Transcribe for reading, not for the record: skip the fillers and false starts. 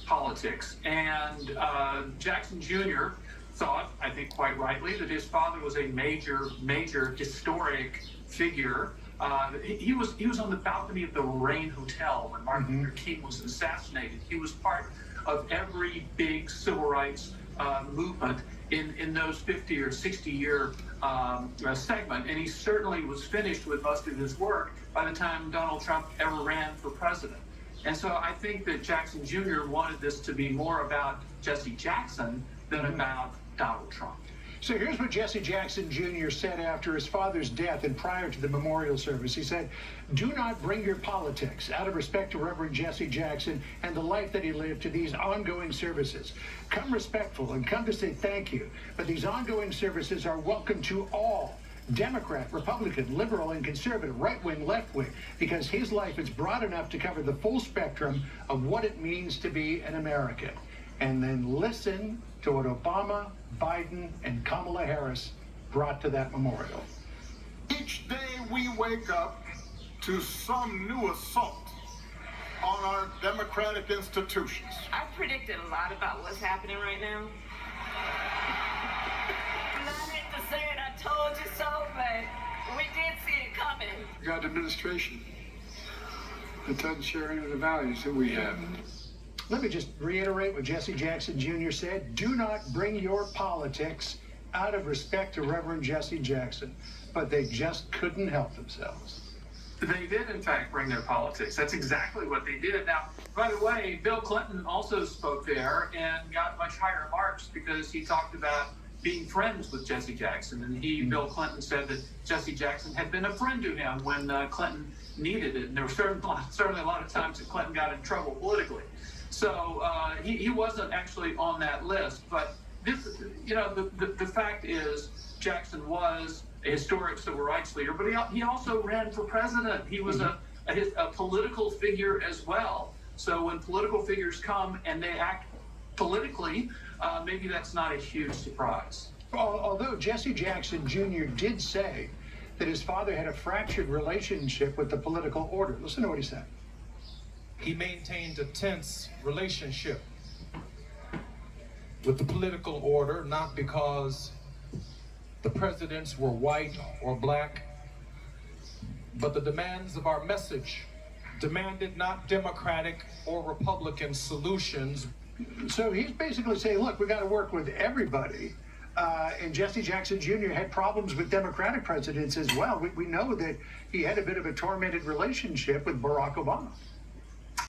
politics. And Jackson Jr. thought, I think quite rightly, that his father was a major historic figure. He was on the balcony of the Lorraine Hotel when Martin Luther King was assassinated. He was part of every big civil rights movement in those 50 or 60 year segment, and he certainly was finished with most of his work by the time Donald Trump ever ran for president. And so I think that Jackson Jr. wanted this to be more about Jesse Jackson than about Donald Trump. So here's what Jesse Jackson Jr. said after his father's death and prior to the memorial service. He said, "Do not bring your politics, out of respect to Reverend Jesse Jackson and the life that he lived, to these ongoing services. Come respectful and come to say thank you. But these ongoing services are welcome to all, Democrat, Republican, liberal, and conservative, right-wing, left-wing, because his life is broad enough to cover the full spectrum of what it means to be an American." And then listen to what Obama, Biden, and Kamala Harris brought to that memorial. Each day we wake up to some new assault on our democratic institutions. I predicted a lot about what's happening right now. And I hate to say it, I told you so, but we did see it coming. We got an administration that doesn't share any of the values that we have. Let me just reiterate what Jesse Jackson Jr. said. Do not bring your politics, out of respect to Reverend Jesse Jackson. But they just couldn't help themselves. They did, in fact, bring their politics. That's exactly what they did. Now, by the way, Bill Clinton also spoke there and got much higher marks because he talked about being friends with Jesse Jackson. And Bill Clinton, said that Jesse Jackson had been a friend to him when Clinton needed it. And there were certainly a lot of times that Clinton got in trouble politically. So he wasn't actually on that list. But this, the fact is, Jackson was a historic civil rights leader, but he also ran for president. He was a political figure as well. So when political figures come and they act politically, maybe that's not a huge surprise. Although Jesse Jackson Jr. did say that his father had a fractured relationship with the political order. Listen to what he said. He maintained a tense relationship with the political order, not because the presidents were white or black, but the demands of our message demanded not Democratic or Republican solutions. So he's basically saying, look, we got to work with everybody. And Jesse Jackson Jr. had problems with Democratic presidents as well. We know that he had a bit of a tormented relationship with Barack Obama.